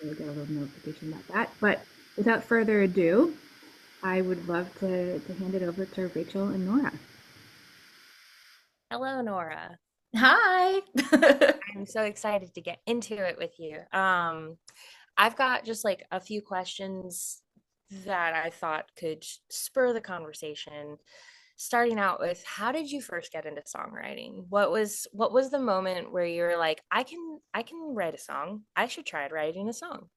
you'll get a little notification about that. But without further ado, I would love to hand it over to Rachel and Nora. Hello, Nora. Hi. I'm so excited to get into it with you. I've got just like a few questions that I thought could spur the conversation. Starting out with, how did you first get into songwriting? What was the moment where you were like, I can write a song. I should try writing a song.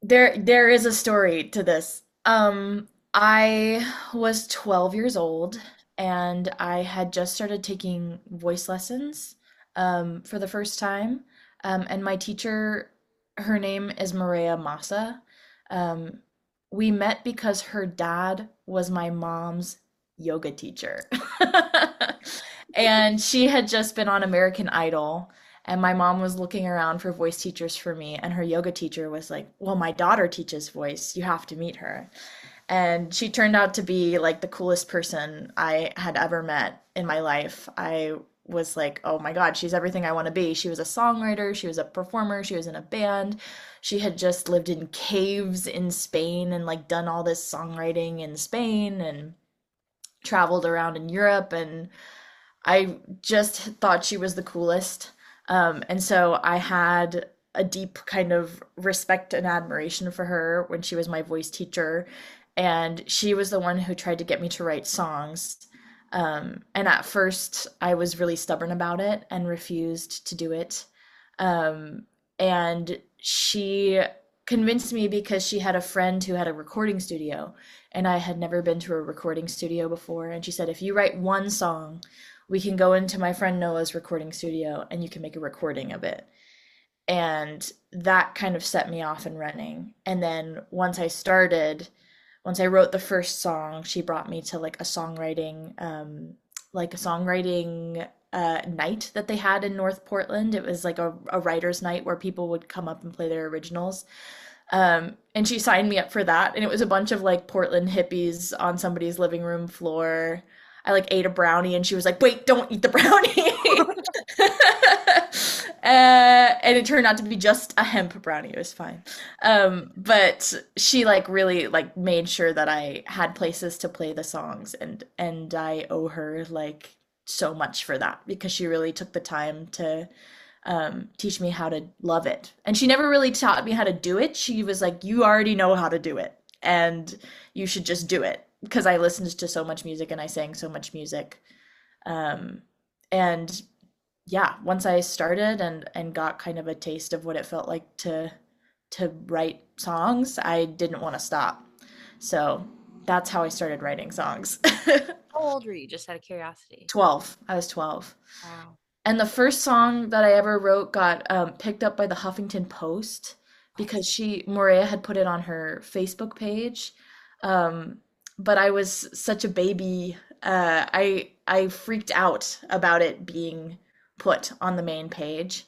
There is a story to this. I was 12 years old and I had just started taking voice lessons for the first time. And my teacher, her name is Maria Massa. Um, we met because her dad was my mom's yoga teacher. And she had just been on American Idol. And my mom was looking around for voice teachers for me, and her yoga teacher was like, "Well, my daughter teaches voice. You have to meet her." And she turned out to be like the coolest person I had ever met in my life. I was like, "Oh my God, she's everything I want to be." She was a songwriter, she was a performer, she was in a band. She had just lived in caves in Spain and like done all this songwriting in Spain and traveled around in Europe, and I just thought she was the coolest. And so I had a deep kind of respect and admiration for her when she was my voice teacher. And she was the one who tried to get me to write songs. And at first, I was really stubborn about it and refused to do it. Um, and she convinced me because she had a friend who had a recording studio, and I had never been to a recording studio before. And she said, if you write one song, we can go into my friend Noah's recording studio and you can make a recording of it. And that kind of set me off and running. And then once I wrote the first song, she brought me to like a songwriting night that they had in North Portland. It was like a writer's night where people would come up and play their originals. And she signed me up for that. And it was a bunch of like Portland hippies on somebody's living room floor. I like ate a brownie and she was like, wait, don't eat the brownie. And it turned out to be just a hemp brownie. It was fine. But she like really like made sure that I had places to play the songs, and I owe her like so much for that because she really took the time to teach me how to love it. And she never really taught me how to do it. She was like, you already know how to do it, and you should just do it. Because I listened to so much music and I sang so much music. Um, and yeah, once I started and got kind of a taste of what it felt like to write songs, I didn't want to stop. So that's how I started writing songs. How old were you, just out of curiosity? 12. I was 12. Wow. And the first song that I ever wrote got picked up by the Huffington Post because Maria had put it on her Facebook page. Um, but I was such a baby. I freaked out about it being put on the main page.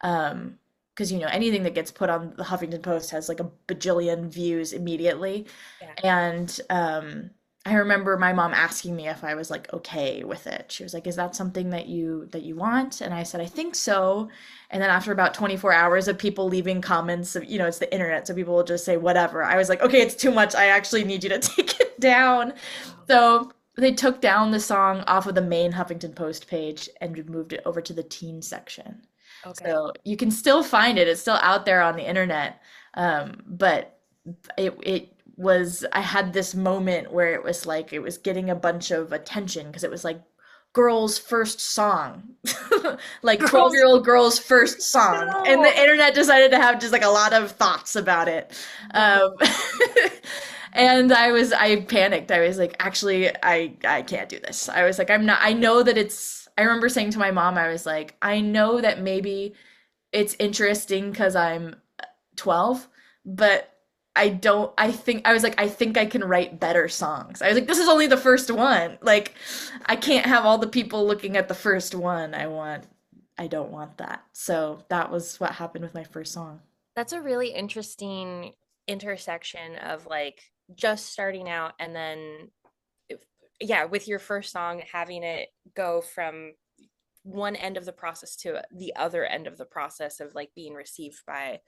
Because anything that gets put on the Huffington Post has like a bajillion views immediately. Yeah. And I remember my mom asking me if I was like okay with it. She was like, "Is that something that you want?" And I said, "I think so." And then after about 24 hours of people leaving comments, it's the internet, so people will just say whatever. I was like, "Okay, it's too much. I actually need you to take it down." Wow. So they took down the song off of the main Huffington Post page and moved it over to the teen section. Okay. So you can still find it. It's still out there on the internet. But it was I had this moment where it was like it was getting a bunch of attention because it was like girl's first song. Like Girls, 12-year-old girl's first song. And no. the internet decided to have just like a lot of thoughts about it. No. Um and I panicked. I was like, actually, I can't do this. I was like, I know that I remember saying to my mom, I was like, I know that maybe it's interesting because I'm 12, but I was like, I think I can write better songs. I was like, this is only the first one. Like, I can't have all the people looking at the first one. I don't want that. So that was what happened with my first song. That's a really interesting intersection of like just starting out and then, if- yeah, with your first song, having it go from one end of the process to the other end of the process of like being received by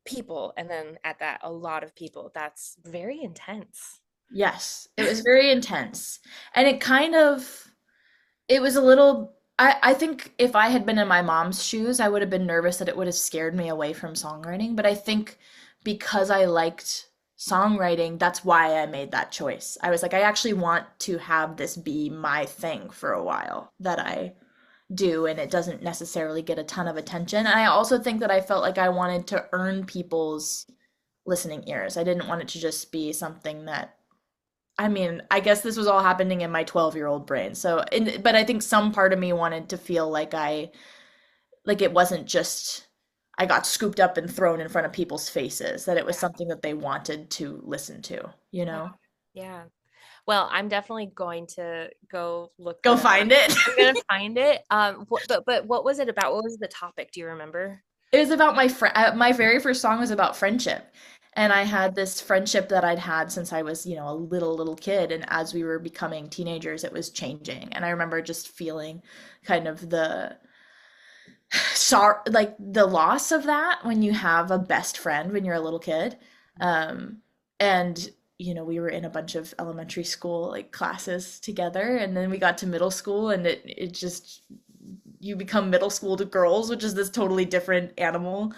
people, and then at that a lot of people. That's very intense. Yes, it was very intense. And it was a little, I think if I had been in my mom's shoes, I would have been nervous that it would have scared me away from songwriting. But I think because I liked songwriting, that's why I made that choice. I was like, I actually want to have this be my thing for a while that I do, and it doesn't necessarily get a ton of attention. And I also think that I felt like I wanted to earn people's listening ears. I didn't want it to just be something that, I mean, I guess this was all happening in my 12-year-old brain. So, but I think some part of me wanted to feel like like it wasn't just I got scooped up and thrown in front of people's faces, that it was Yeah. something that they wanted to listen to, you Yeah. know? Yeah. Well, I'm definitely going to go look Go that up. find it. I'm gonna find it. But what was it about? What was the topic? Do you remember? It was about my friend. My very first song was about friendship. And I had this friendship that I'd had since I was, a little kid. And as we were becoming teenagers, it was changing. And I remember just feeling kind of the sorry, like the loss of that when you have a best friend when you're a little kid. Um, and we were in a bunch of elementary school like classes together, and then we got to middle school, and it just you become middle school to girls, which is this totally different animal,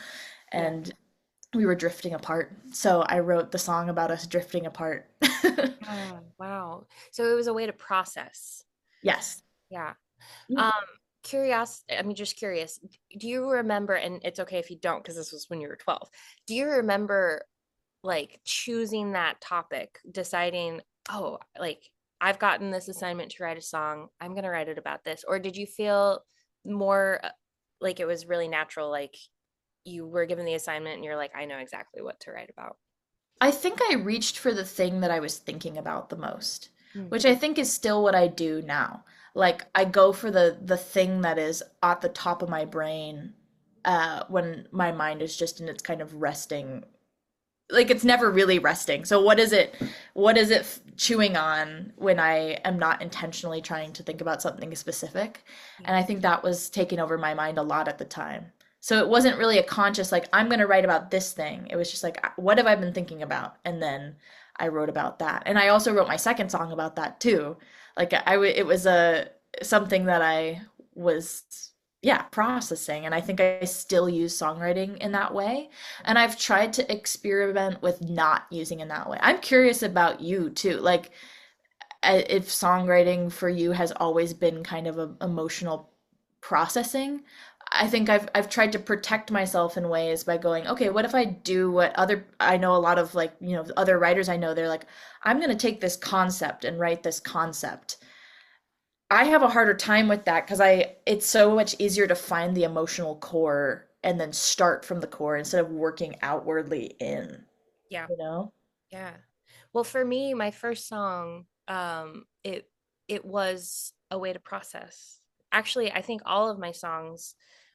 Yeah. and we were drifting apart. So I wrote the song about us drifting apart. Oh, wow. So it was a way to process. Yes. Yeah. Yeah. Um, I mean, just curious, do you remember, and it's okay if you don't, because this was when you were 12. Do you remember like choosing that topic, deciding, oh, like I've gotten this assignment to write a song, I'm gonna write it about this? Or did you feel more like it was really natural, like you were given the assignment and you're like, I know exactly what to write about? I think I reached for the thing that I was thinking about the most, Mm. which I think is still what I do now. Like I go for the thing that is at the top of my brain when my mind is just in its kind of resting, like it's never really resting. So what is it chewing on when I am not intentionally trying to think about something specific? And Yeah. I think that was taking over my mind a lot at the time. So it wasn't really a conscious like I'm going to write about this thing. It was just like what have I been thinking about? And then I wrote about that. And I also wrote my second song about that too. Like it was a something that I was, yeah, processing, and I think I still use songwriting in that way, and I've tried to experiment with not using in that way. I'm curious about you too, like if songwriting for you has always been kind of a emotional processing. I think I've tried to protect myself in ways by going, okay, what if I do what other I know a lot of like, other writers I know, they're like, I'm going to take this concept and write this concept. I have a harder time with that because it's so much easier to find the emotional core and then start from the core instead of working outwardly in, Yeah. you know? Yeah. Well, for me, my first song, it was a way to process. Actually, I think all of my songs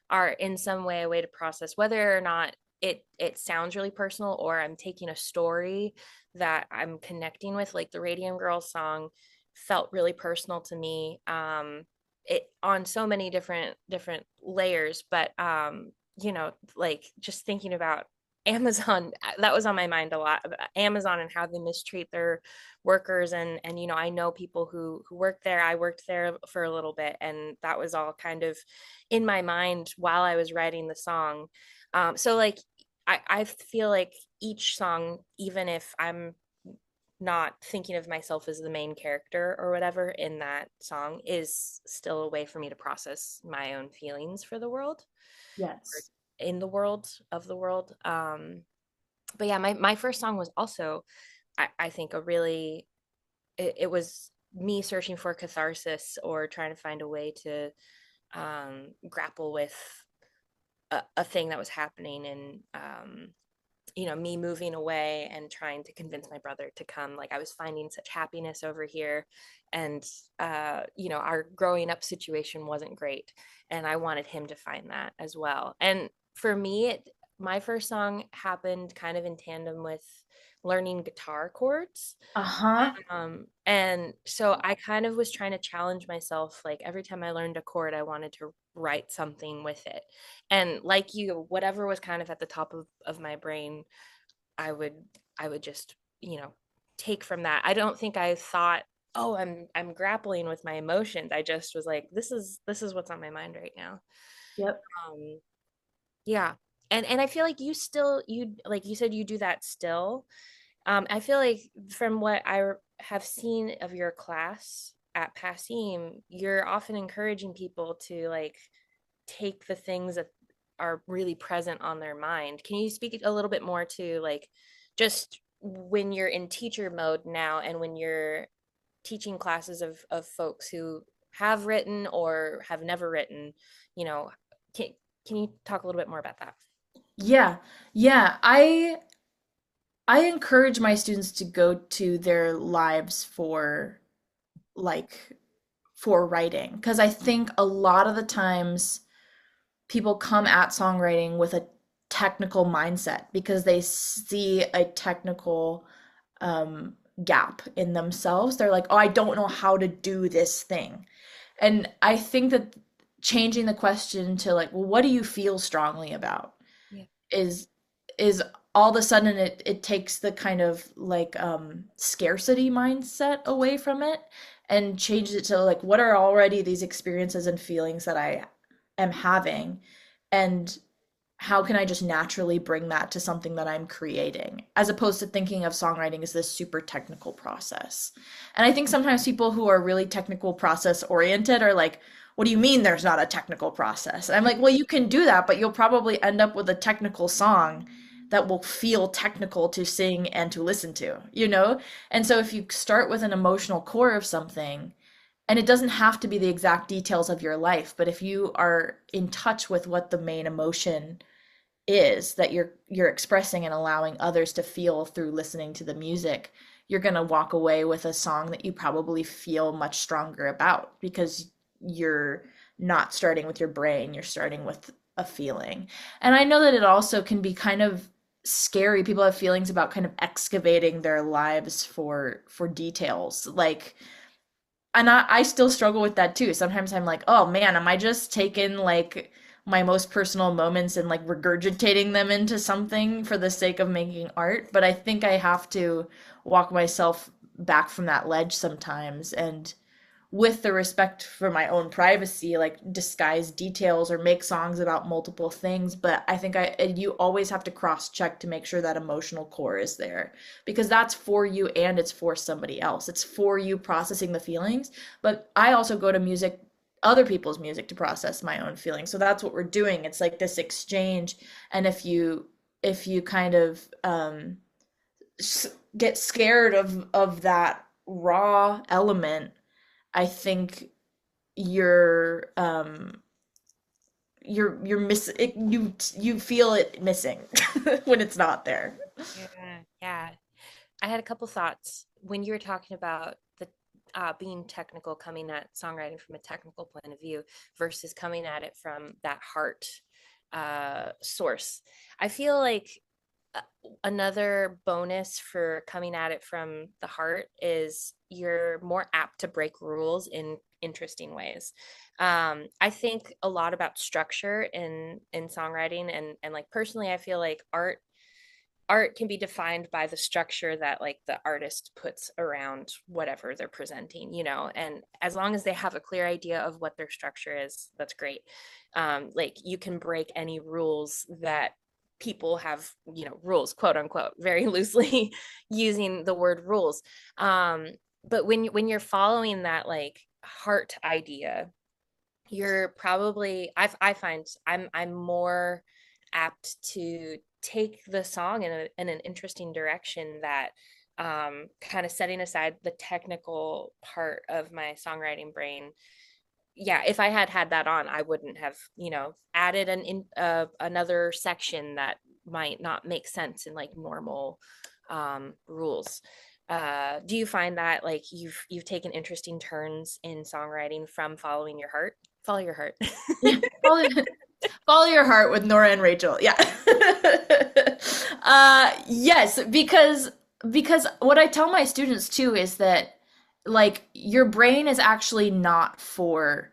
are in some way a way to process, whether or not it sounds really personal or I'm taking a story that I'm connecting with. Like the Radium Girls song felt really personal to me. It on so many different layers, but like just thinking about Amazon, that was on my mind a lot, about Amazon and how they mistreat their workers, and I know people who work there. I worked there for a little bit, and that was all kind of in my mind while I was writing the song. So like I feel like each song, even if I'm not thinking of myself as the main character or whatever in that song, is still a way for me to process my own feelings for the world, Yes. in the world of the world. But yeah, my first song was also, I think, it was me searching for catharsis or trying to find a way to grapple with a thing that was happening, and me moving away and trying to convince my brother to come. Like I was finding such happiness over here, and our growing up situation wasn't great, and I wanted him to find that as well. And for me, my first song happened kind of in tandem with learning guitar chords. Uh-huh. And so I kind of was trying to challenge myself. Like every time I learned a chord, I wanted to write something with it. And like you, whatever was kind of at the top of my brain, I would I would just, take from that. I don't think I thought, oh, I'm grappling with my emotions. I just was like, this is what's on my mind right now. Yep. Um, yeah. And I feel like you like you said you do that still. I feel like from what have seen of your class at Passim, you're often encouraging people to like take the things that are really present on their mind. Can you speak a little bit more to like just when you're in teacher mode now and when you're teaching classes of folks who have written or have never written, you know, can can you talk a little bit more about that? Yeah. Yeah. I encourage my students to go to their lives like for writing because I think a lot of the times people come at songwriting with a technical mindset because they see a technical um, gap in themselves. They're like, oh, I don't know how to do this thing. And I think that changing the question to like, well, what do you feel strongly about Yeah. is is all of a sudden it takes the kind of like scarcity mindset away from it and changes it to like what are already these experiences and feelings that I am having and how can I just naturally bring that to something that I'm creating, as opposed to thinking of songwriting as this super technical process. And I think sometimes people who are really technical process oriented are like, what do you mean there's not a technical process? And I'm like, well, you can do that, but you'll probably end up with a technical song that will feel technical to sing and to listen to, you know? And so if you start with an emotional core of something, and it doesn't have to be the exact details of your life, but if you are in touch with what the main emotion is that you're expressing and allowing others to feel through listening to the music, you're going to walk away with a song that you probably feel much stronger about because you're not starting with your brain, you're starting with a feeling. And I know that it also can be kind of scary. People have feelings about kind of excavating their lives for details. Like and I still struggle with that too. Sometimes I'm like, oh man, am I just taking like my most personal moments and like regurgitating them into something for the sake of making art? But I think I have to walk myself back from that ledge sometimes and with the respect for my own privacy, like disguise details or make songs about multiple things. But I think you always have to cross check to make sure that emotional core is there because that's for you and it's for somebody else. It's for you processing the feelings. But I also go to music, other people's music to process my own feelings. So that's what we're doing. It's like this exchange. And if you kind of get scared of that raw element, I think you're you're miss it, you feel it missing when it's not there. Yeah, yeah. I had a couple thoughts when you were talking about the being technical, coming at songwriting from a technical point of view versus coming at it from that heart source. I feel like uh, another bonus for coming at it from the heart is you're more apt to break rules in interesting ways. I think a lot about structure in songwriting and like personally, I feel like art can be defined by the structure that like the artist puts around whatever they're presenting, and as long as they have a clear idea of what their structure is, that's great. Like you can break any rules that people have, rules, quote unquote, very loosely using the word rules. But when you're following that like heart idea, you're probably I find I'm more apt to take the song in an interesting direction that kind of setting aside the technical part of my songwriting brain. Yeah, if I had that on, I wouldn't have, added another section that might not make sense in like normal rules. Do you find that like you've taken interesting turns in songwriting from following your heart? Follow your heart. Yeah, follow your heart with Nora and Rachel. Yeah. Yes, because what I tell my students too is that like your brain is actually not for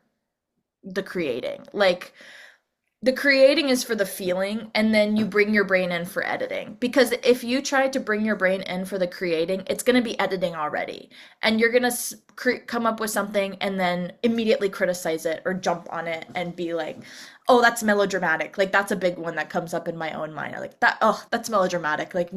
the creating. Like the creating is for the feeling, and then you bring your brain in for editing. Because if you try to bring your brain in for the creating, it's going to be editing already. And you're going to come up with something and then immediately criticize it or jump on it and be like, oh, that's melodramatic. Like that's a big one that comes up in my own mind. Like that, oh, that's melodramatic. Like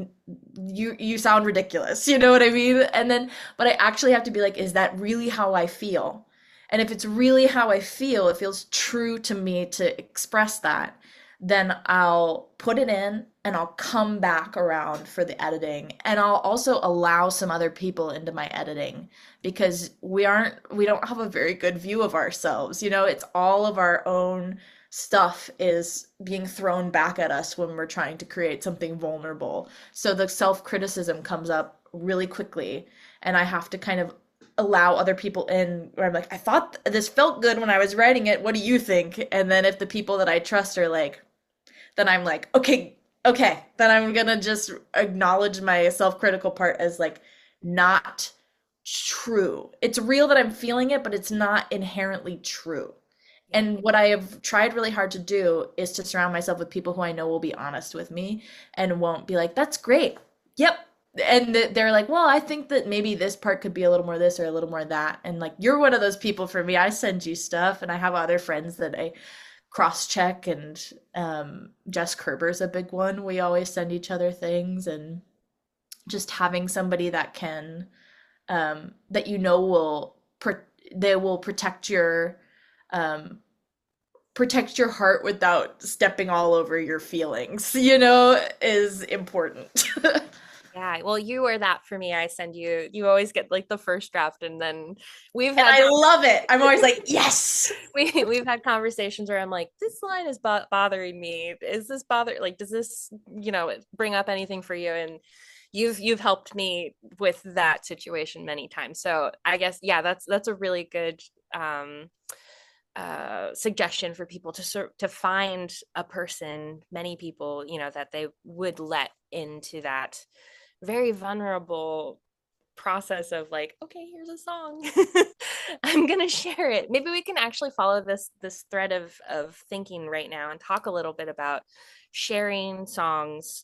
you sound ridiculous. You know what I mean? And then, but I actually have to be like, is that really how I feel? And if it's really how I feel, it feels true to me to express that, then I'll put it in and I'll come back around for the editing. And I'll also allow some other people into my editing because we don't have a very good view of ourselves. You know, it's all of our own stuff is being thrown back at us when we're trying to create something vulnerable. So the self-criticism comes up really quickly, and I have to kind of allow other people in where I'm like, I thought this felt good when I was writing it. What do you think? And then if the people that I trust are like, then I'm like, okay, okay. Then I'm gonna just acknowledge my self-critical part as like not true. It's real that I'm feeling it, but it's not inherently true. Yeah. And what I have tried really hard to do is to surround myself with people who I know will be honest with me and won't be like, that's great. Yep. And they're like, well, I think that maybe this part could be a little more this or a little more that. And like, you're one of those people for me. I send you stuff, and I have other friends that I cross check. And Jess Kerber's a big one. We always send each other things, and just having somebody that can, that you know they will um, protect your heart without stepping all over your feelings, you know, is important. Yeah, well, you were that for me. I send you, you always get like the first draft, and then we've And had I love it. I'm always like, yes. we've had conversations where I'm like, this line is bothering me. Is this bother like does this, bring up anything for you? And you've helped me with that situation many times. So I guess yeah, that's a really good suggestion for people to find a person, many people, that they would let into that very vulnerable process of like, okay, here's a song. I'm gonna share it. Maybe we can actually follow this thread of thinking right now and talk a little bit about sharing songs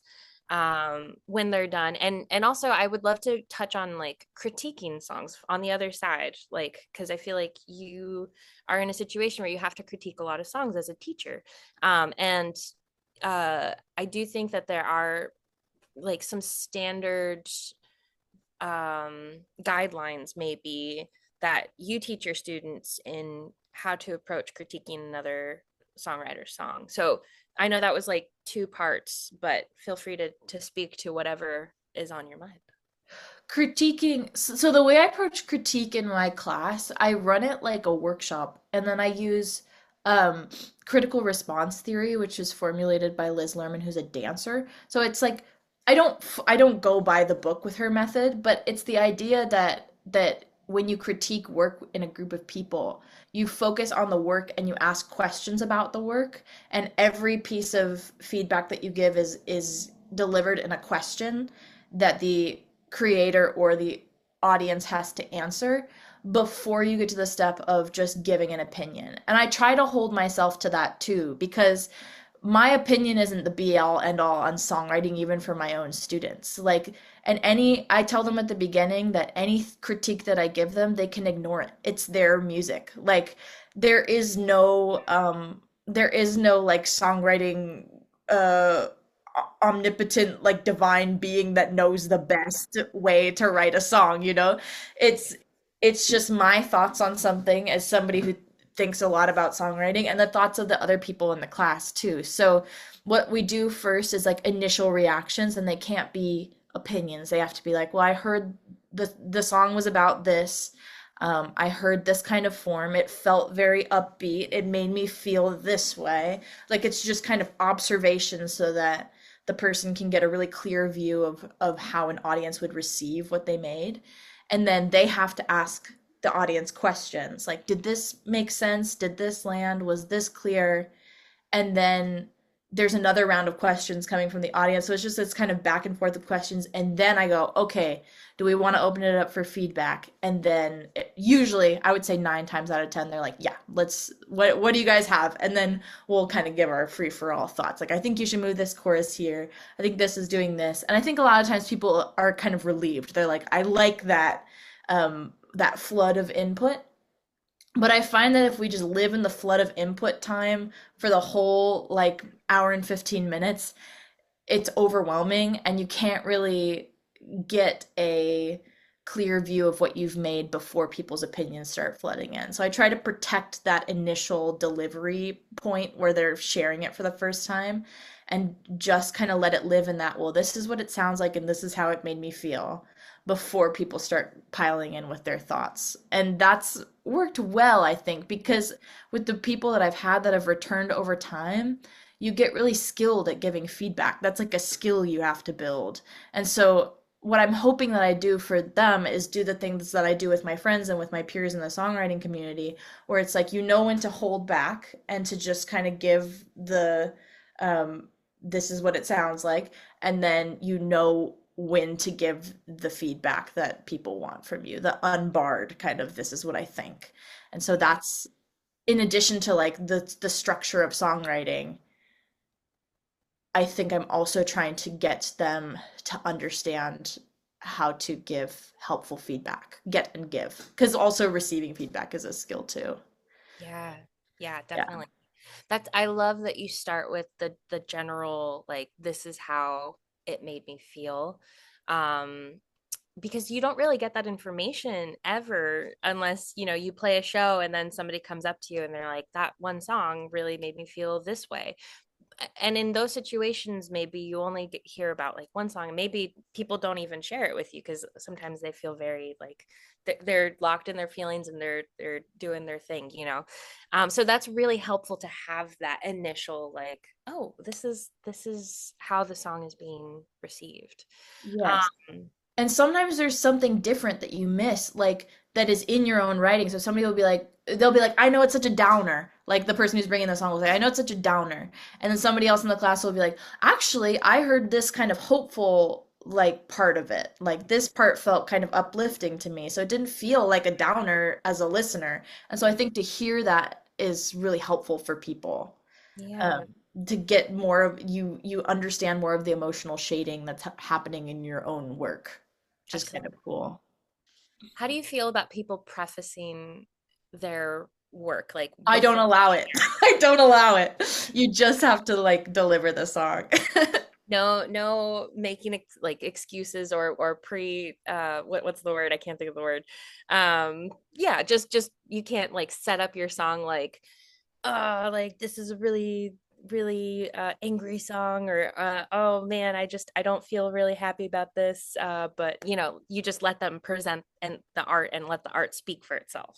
when they're done. And also I would love to touch on like critiquing songs on the other side, like because I feel like you are in a situation where you have to critique a lot of songs as a teacher. And I do think that there are like some standard guidelines maybe that you teach your students in how to approach critiquing another songwriter's song. So I know that was like two parts, but feel free to speak to whatever is on your mind. Critiquing, so the way I approach critique in my class, I run it like a workshop, and then I use um, critical response theory, which is formulated by Liz Lerman, who's a dancer. So it's like I don't go by the book with her method, but it's the idea that when you critique work in a group of people, you focus on the work and you ask questions about the work, and every piece of feedback that you give is delivered in a question that the creator or the audience has to answer before you get to the step of just giving an opinion. And I try to hold myself to that too, because my opinion isn't the be all end all on songwriting, even for my own students. Like, and I tell them at the beginning that any critique that I give them, they can ignore it. It's their music. Like, there is no like songwriting, uh, omnipotent like divine being that knows the best way to write a song, you know. It's just my thoughts on something as somebody who thinks a lot about songwriting, and the thoughts of the other people in the class too. So what we do first is like initial reactions, and they can't be opinions. They have to be like, well, I heard the song was about this. I heard this kind of form. It felt very upbeat. It made me feel this way. Like it's just kind of observation so that the person can get a really clear view of how an audience would receive what they made. And then they have to ask the audience questions like, did this make sense? Did this land? Was this clear? And then there's another round of questions coming from the audience. So it's just this kind of back and forth of questions. And then I go, okay, do we want to open it up for feedback? And then usually I would say 9 times out of 10, they're like, yeah, what do you guys have? And then we'll kind of give our free for all thoughts. Like, I think you should move this chorus here. I think this is doing this. And I think a lot of times people are kind of relieved. They're like, I like that flood of input. But I find that if we just live in the flood of input time for the whole like hour and 15 minutes, it's overwhelming and you can't really get a clear view of what you've made before people's opinions start flooding in. So I try to protect that initial delivery point where they're sharing it for the first time and just kind of let it live in that, well, this is what it sounds like and this is how it made me feel before people start piling in with their thoughts. And that's worked well, I think, because with the people that I've had that have returned over time, you get really skilled at giving feedback. That's like a skill you have to build. And so what I'm hoping that I do for them is do the things that I do with my friends and with my peers in the songwriting community, where it's like you know when to hold back and to just kind of give this is what it sounds like, and then you know when to give the feedback that people want from you, the unbarred kind of this is what I think. And so that's in addition to like the structure of songwriting, I think I'm also trying to get them to understand how to give helpful feedback, get and give, because also receiving feedback is a skill too. Yeah. Yeah, Yeah. definitely. That's I love that you start with the general like this is how it made me feel. Um because you don't really get that information ever unless, you play a show and then somebody comes up to you and they're like that one song really made me feel this way. And in those situations maybe you only hear about like one song and maybe people don't even share it with you because sometimes they feel very like they're locked in their feelings and they're doing their thing. So that's really helpful to have that initial like, oh, this is how the song is being received. Yes. um And sometimes there's something different that you miss, like that is in your own writing. So somebody will be like, they'll be like, I know it's such a downer. Like the person who's bringing the song will say, I know it's such a downer. And then somebody else in the class will be like, actually, I heard this kind of hopeful, like part of it. Like this part felt kind of uplifting to me. So it didn't feel like a downer as a listener. And so I think to hear that is really helpful for people. yeah, Um, to get more of you understand more of the emotional shading that's happening in your own work, which is kind of absolutely. cool. How do you feel about people prefacing their work like I don't before allow it. I don't allow it. You just have to like deliver the song. no making like excuses or pre what's the word? I can't think of the word. Yeah, just you can't like set up your song like this is a really angry song or oh man, I don't feel really happy about this, but you just let them present and the art and let the art speak for itself.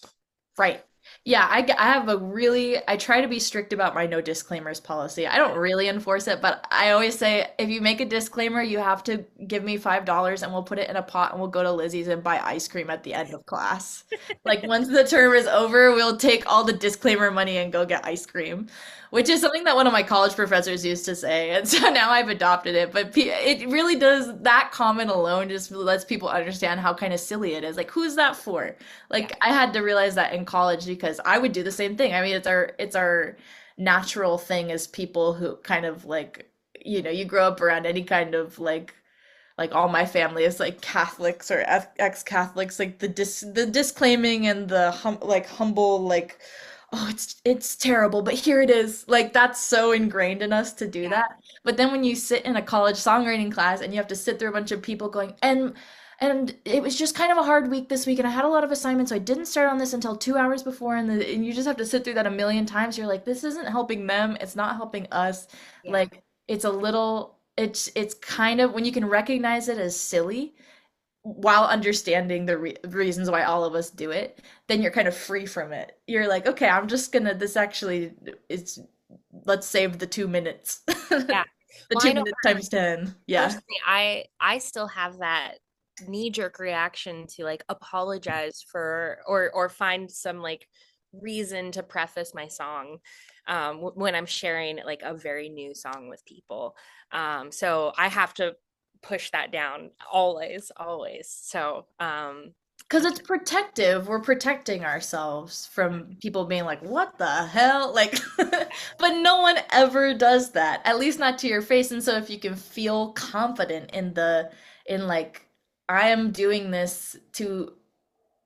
Right. Yeah, I have I try to be strict about my no disclaimers policy. I don't really enforce it, but I always say if you make a disclaimer, you have to give me $5 and we'll put it in a pot and we'll go to Lizzie's and buy ice cream at the end of class. Like once the term is over, we'll take all the disclaimer money and go get ice cream, which is something that one of my college professors used to say. And so now I've adopted it, but it really does, that comment alone just lets people understand how kind of silly it is. Like who's that for? Yeah, Like I had to realize that in college because I would do the same thing. I mean, it's our natural thing as people who kind of like, you grow up around any kind of like all my family is like Catholics or ex-Catholics, like the disclaiming and the humble like, oh, it's terrible, but here it is. Like that's so ingrained in us to do yeah, that. But then when you sit in a college songwriting class and you have to sit through a bunch of people going, and it was just kind of a hard week this week, and I had a lot of assignments, so I didn't start on this until 2 hours before, and you just have to sit through that a million times. You're like, this isn't helping them. It's not helping us. yeah, Like, it's kind of when you can recognize it as silly while understanding the reasons why all of us do it, then you're kind of free from it. You're like, okay, I'm just gonna, this actually is, let's save the 2 minutes. yeah. The Well, two I know minutes times 10. Yeah. personally, I still have that knee-jerk reaction to like apologize for or find some like reason to preface my song. when I'm sharing like a very new song with people. So I have to push that down always, always. So Because it's protective. We're protecting ourselves from people being like, what the hell? Like, but no one ever does that, at least not to your face. And so if you can feel confident in like, I am doing this to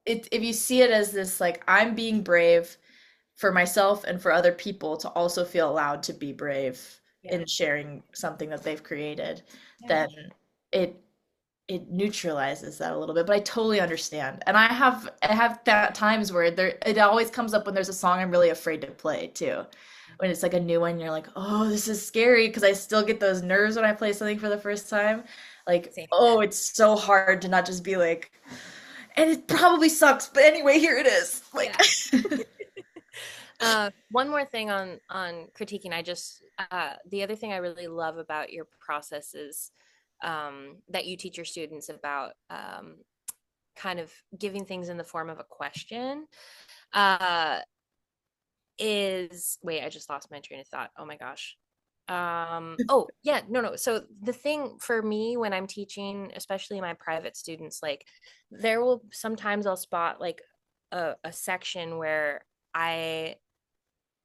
it, if you see it as this, like, I'm being brave for myself and for other people to also feel allowed to be brave yeah, in sharing something that they've created, yeah, then it it neutralizes that a little bit. But I totally understand. And I have that times where there it always comes up when there's a song I'm really afraid to play too. When it's like a new one, you're like, oh, this is scary because I still get those nerves when I play something for the first time. Like, same. oh, it's so hard to not just be like, and it probably sucks, but anyway, here it is. Like, Yeah. One more thing on critiquing. The other thing I really love about your process is that you teach your students about kind of giving things in the form of a question. Uh, is wait, I just lost my train of thought. Oh my gosh. Oh yeah, no. So the thing for me when I'm teaching, especially my private students, like there will sometimes I'll spot like a section where I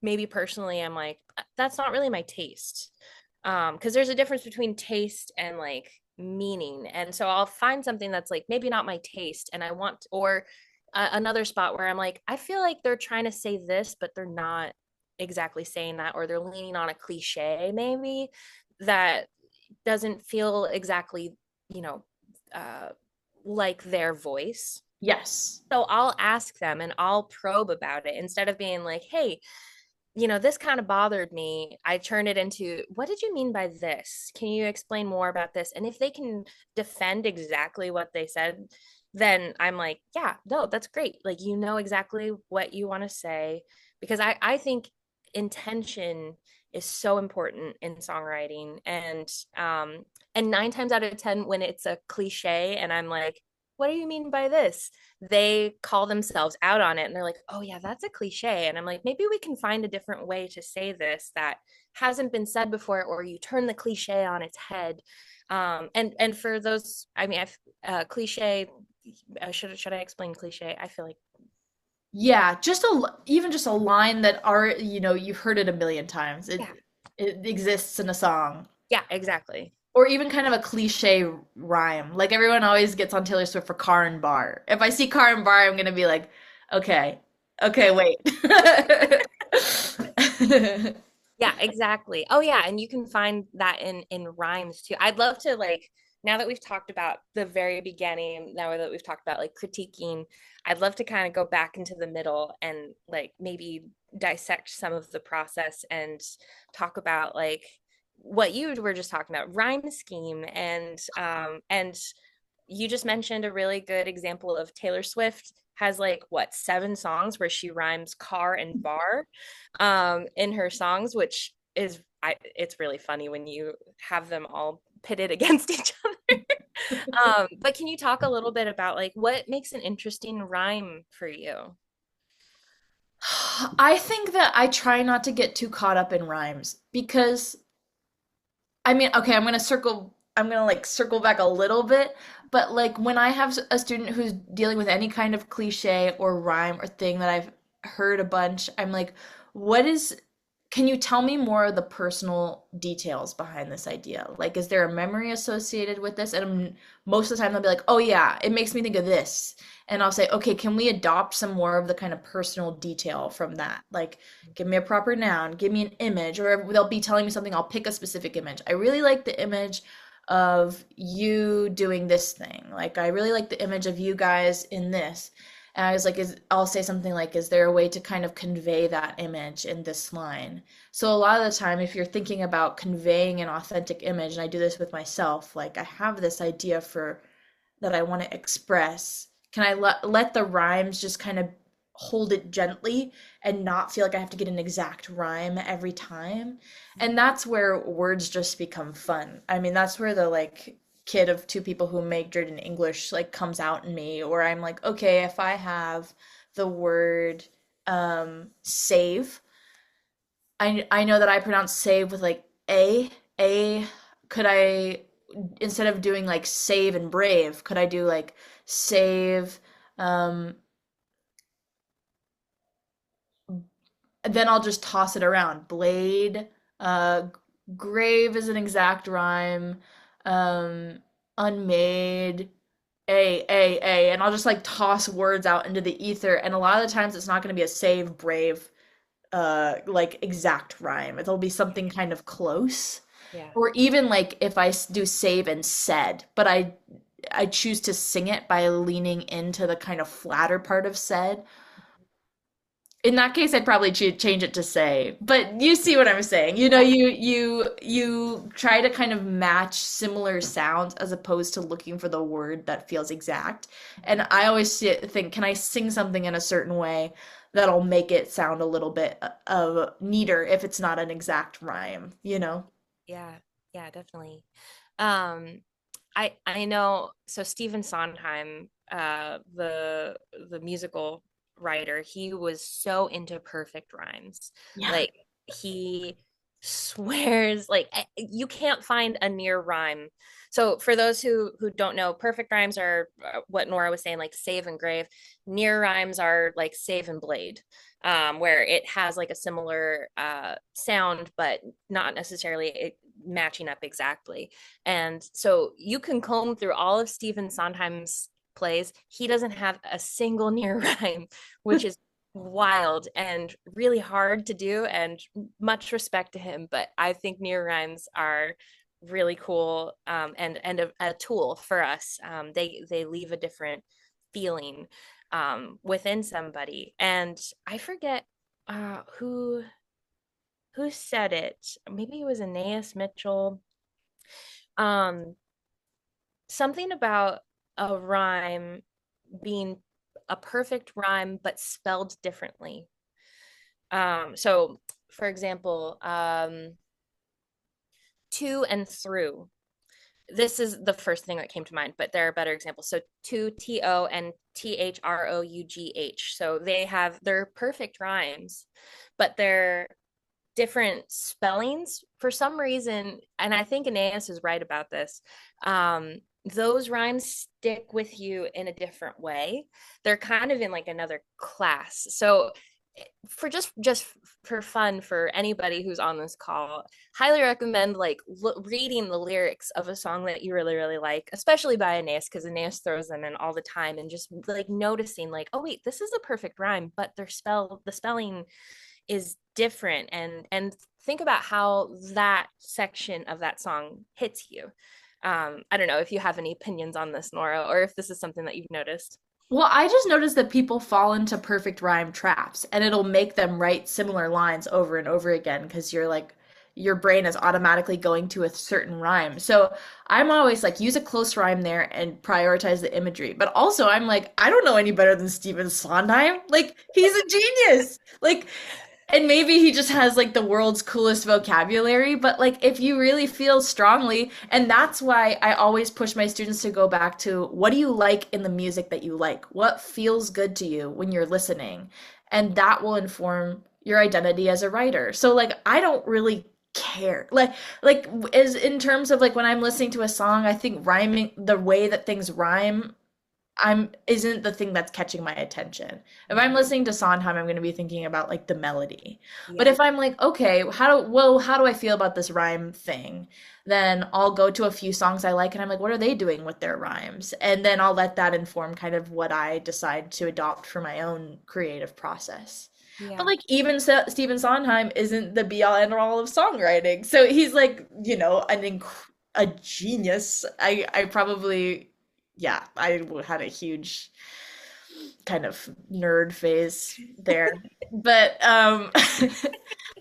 maybe personally I'm like that's not really my taste, because there's a difference between taste and like meaning, and so I'll find something that's like maybe not my taste and I want, or another spot where I'm like I feel like they're trying to say this but they're not exactly saying that, or they're leaning on a cliche maybe that doesn't feel exactly, you know, uh like their voice. yes. So I'll ask them and I'll probe about it instead of being like, hey, this kind of bothered me. I turn it into, what did you mean by this? Can you explain more about this? And if they can defend exactly what they said, then I'm like, yeah, no, that's great. Like, exactly what you want to say. Because I think intention is so important in songwriting. And 9 times out of 10, when it's a cliche and I'm like, what do you mean by this? They call themselves out on it and they're like, oh yeah, that's a cliche. And I'm like, maybe we can find a different way to say this that hasn't been said before, or you turn the cliche on its head. And for those, I mean, cliche, should I explain cliche? I feel like, Yeah, even just a line that you've heard it a million times. yeah, It exists in a song. yeah, exactly. Or even kind of a cliche rhyme. Like everyone always gets on Taylor Swift for car and bar. If I see car and bar, I'm gonna be like, okay, okay, wait. Yeah, exactly. Oh yeah, and you can find that in rhymes too. I'd love to, like, now that we've talked about the very beginning, now that we've talked about like critiquing, I'd love to kind of go back into the middle and like maybe dissect some of the process and talk about like what you were just talking about, rhyme scheme, and you just mentioned a really good example of Taylor Swift has like what, 7 songs where she rhymes car and bar in her songs, which is it's really funny when you have them all pitted against each other. But can you talk a little bit about like what makes an interesting rhyme for you? I think that I try not to get too caught up in rhymes because I mean, okay, I'm gonna like circle back a little bit, but like when I have a student who's dealing with any kind of cliche or rhyme or thing that I've heard a bunch, I'm like, can you tell me more of the personal details behind this idea? Like, is there a memory associated with this? And most of the time they'll be like, oh yeah, it makes me think of this. And I'll say, okay, can we adopt some more of the kind of personal detail from that? Like, give me a proper noun, give me an image, or they'll be telling me something, I'll pick a specific image. I really like the image of you doing this thing. Like, I really like the image of you guys in this. And I was like, I'll say something like, is there a way to kind of convey that image in this line? So a lot of the time, if you're thinking about conveying an authentic image, and I do this with myself, like I have this idea for that I want to express, can I let the rhymes just kind of hold it gently and not feel like I have to get an exact rhyme every time? And that's where words just become fun. I mean, that's where the like kid of two people who majored in English like comes out in me, or I'm like, okay, if I have the word save I know that I pronounce save with like a. Could I, instead of doing like save and brave, could I do like save, um then I'll just toss it around. Blade, uh grave is an exact rhyme. Um Unmade, a, and I'll just like toss words out into the ether, and a lot of the times it's not going to be a save brave like exact rhyme. It'll be something kind of close. Yeah. Or even like if I do save and said, but I choose to sing it by leaning into the kind of flatter part of said. In that case, I'd probably change it to say. But you see what I'm saying. You know, Yeah. you try to kind of match similar sounds as opposed to looking for the word that feels exact. And I always think, can I sing something in a certain way that'll make it sound a little bit of neater if it's not an exact rhyme, you know? Yeah. Yeah, definitely. Um, I know, so Stephen Sondheim, the musical writer, he was so into perfect rhymes. Yeah. Like he swears like you can't find a near rhyme. So for those who don't know, perfect rhymes are what Nora was saying, like save and grave. Near rhymes are like save and blade, where it has like a similar sound, but not necessarily matching up exactly. And so you can comb through all of Stephen Sondheim's plays. He doesn't have a single near rhyme, which is wild and really hard to do. And much respect to him. But I think near rhymes are really cool, and a tool for us. They leave a different feeling within somebody. And I forget who said it. Maybe it was Aeneas Mitchell. Um, Something about a rhyme being a perfect rhyme but spelled differently. So for example, to and through. This is the first thing that came to mind, but there are better examples. So to, to, and through. So they're perfect rhymes, but they're different spellings for some reason. And I think Aeneas is right about this. Those rhymes stick with you in a different way. They're kind of in like another class. So for just for fun, for anybody who's on this call, highly recommend like reading the lyrics of a song that you really like, especially by Aeneas, because Aeneas throws them in all the time, and just like noticing like, oh wait, this is a perfect rhyme, but the spelling is different. And think about how that section of that song hits you. I don't know if you have any opinions on this, Nora, or if this is something that you've noticed. Well, I just noticed that people fall into perfect rhyme traps, and it'll make them write similar lines over and over again because you're like, your brain is automatically going to a certain rhyme. So I'm always like, use a close rhyme there and prioritize the imagery. But also, I'm like, I don't know any better than Stephen Sondheim. Like, he's a genius. Like, and maybe he just has like the world's coolest vocabulary, but like if you really feel strongly, and that's why I always push my students to go back to, what do you like in the music that you like? What feels good to you when you're listening? And that will inform your identity as a writer. So like I don't really care. Like as in terms of like when I'm listening to a song, I think rhyming, the way that things rhyme, I'm isn't the thing that's catching my attention. If I'm Mhm. listening to Sondheim, I'm going to be thinking about like the melody. But Yeah. if I'm like, okay, how do I feel about this rhyme thing? Then I'll go to a few songs I like and I'm like, what are they doing with their rhymes? And then I'll let that inform kind of what I decide to adopt for my own creative process. But Yeah. like even Stephen Sondheim isn't the be all end all of songwriting. So he's like, a genius. I probably, yeah, I had a huge kind of nerd phase there. But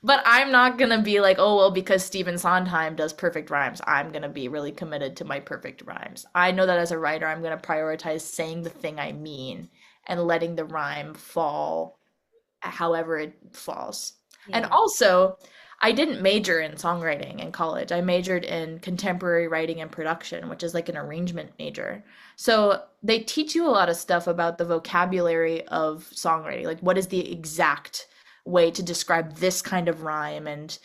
but I'm not gonna be like, oh well, because Stephen Sondheim does perfect rhymes, I'm gonna be really committed to my perfect rhymes. I know that as a writer, I'm gonna prioritize saying the thing I mean and letting the rhyme fall however it falls. And Yeah. also, I didn't major in songwriting in college. I majored in contemporary writing and production, which is like an arrangement major. So they teach you a lot of stuff about the vocabulary of songwriting, like what is the exact way to describe this kind of rhyme. And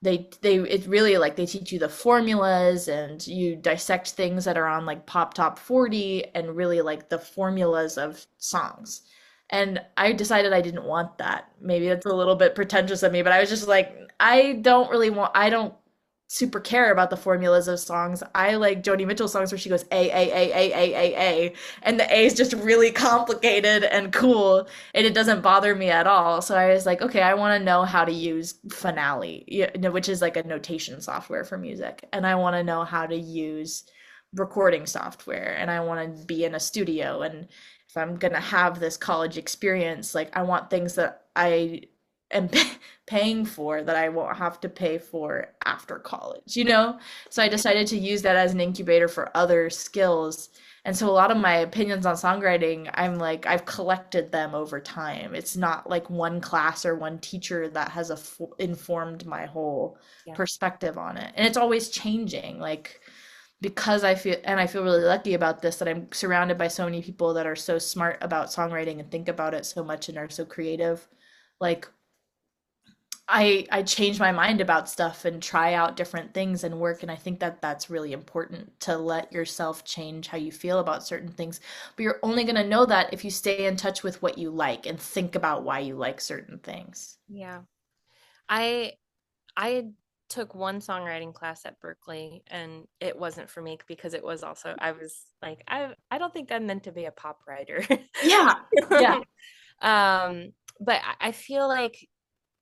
they it's really like they teach you the formulas, and you dissect things that are on like pop top 40 and really like the formulas of songs. And I decided I didn't want that. Maybe that's a little bit pretentious of me, but I was just like, I don't super care about the formulas of songs. I like Joni Mitchell songs where she goes A, and the A is just really complicated and cool, and it doesn't bother me at all. So I was like, okay, I want to know how to use Finale, which is like a notation software for music, and I want to know how to use recording software, and I want to be in a studio. And if I'm gonna have this college experience, like I want things that I am paying for that I won't have to pay for after college, you know? So I decided to use that as an incubator for other skills. And so a lot of my opinions on songwriting, I'm like, I've collected them over time. It's not like one class or one teacher that has informed my whole Yeah. perspective on it. And it's always changing. Like, because I feel really lucky about this, that I'm surrounded by so many people that are so smart about songwriting and think about it so much and are so creative. Like, I change my mind about stuff and try out different things and work, and I think that that's really important, to let yourself change how you feel about certain things. But you're only going to know that if you stay in touch with what you like and think about why you like certain things. Yeah. I I took one songwriting class at Berkeley, and it wasn't for me because it was also, I was like, I don't think I'm meant to be a pop writer. Yeah. Yeah. But I feel like,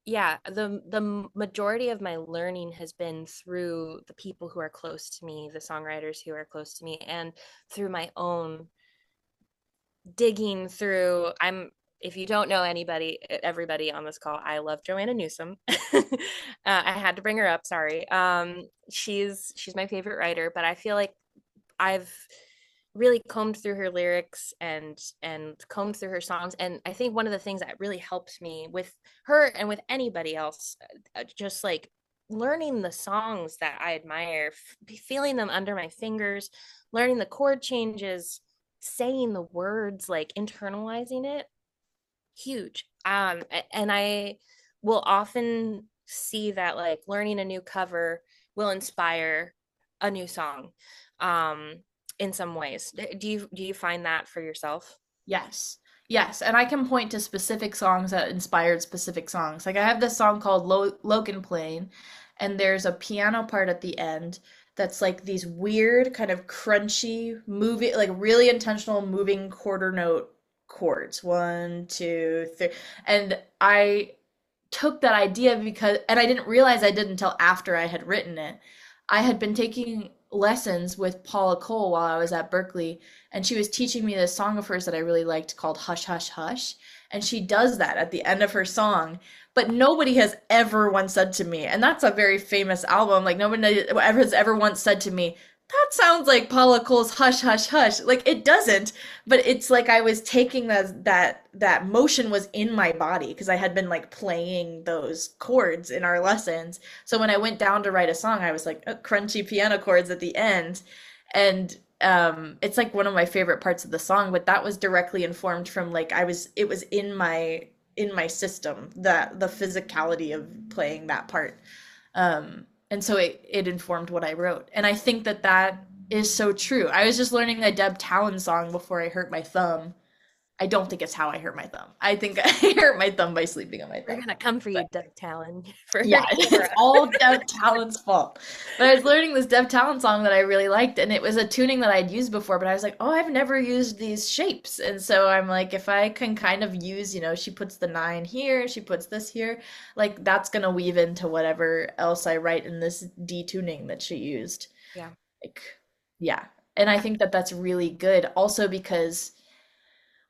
yeah, the majority of my learning has been through the people who are close to me, the songwriters who are close to me, and through my own digging through. If you don't know everybody on this call, I love Joanna Newsom. I had to bring her up, sorry. She's my favorite writer, but I feel like I've really combed through her lyrics and combed through her songs, and I think one of the things that really helps me with her and with anybody else, just like learning the songs that I admire, feeling them under my fingers, learning the chord changes, saying the words, like internalizing it, huge. And I will often see that like learning a new cover will inspire a new song, um, in some ways. Do you find that for yourself? Yes. Yes. And I can point to specific songs that inspired specific songs. Like I have this song called Logan Plain, and there's a piano part at the end that's like these weird, kind of crunchy, moving, like really intentional moving quarter note chords. One, two, three. And I took that idea because, and I didn't realize I did until after I had written it. I had been taking lessons with Paula Cole while I was at Berkeley, and she was teaching me this song of hers that I really liked called Hush, Hush, Hush. And she does that at the end of her song, but nobody has ever once said to me, and that's a very famous album, like nobody ever has ever once said to me, that sounds like Paula Cole's Hush Hush Hush. Like it doesn't, but it's like I was taking that motion was in my body because I had been like playing those chords in our lessons. So when I went down to write a song, I was like crunchy piano chords at the end, and it's like one of my favorite parts of the song. But that was directly informed from like it was in my system, that the physicality of playing that part. And so it informed what I wrote. And I think that that is so true. I was just learning a Deb Talon song before I hurt my thumb. I don't think it's how I hurt my thumb. I think I hurt my thumb by sleeping on my We're thumb. gonna come for you, But Doug Talon, for yeah, hurting it's all Deb Talon's fault. But I was learning this Deb Talon song that I really liked, and it was a tuning that I'd used before, but I was like, oh, I've never used these shapes. And so I'm like, if I can kind of use, she puts the nine here, she puts this here, like that's gonna weave into whatever else I write in this detuning that she used. Yeah. Like, yeah. And I think that that's really good also because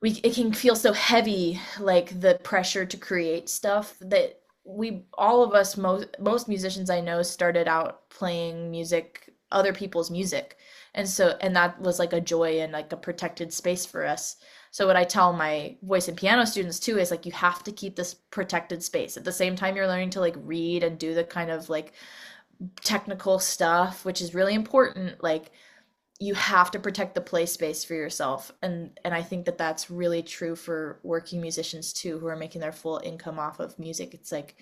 it can feel so heavy, like the pressure to create stuff, that we all of us, most musicians I know started out playing music, other people's music, and that was like a joy and like a protected space for us. So what I tell my voice and piano students too is like you have to keep this protected space at the same time you're learning to like read and do the kind of like technical stuff, which is really important. Like you have to protect the play space for yourself. And I think that that's really true for working musicians too, who are making their full income off of music. It's like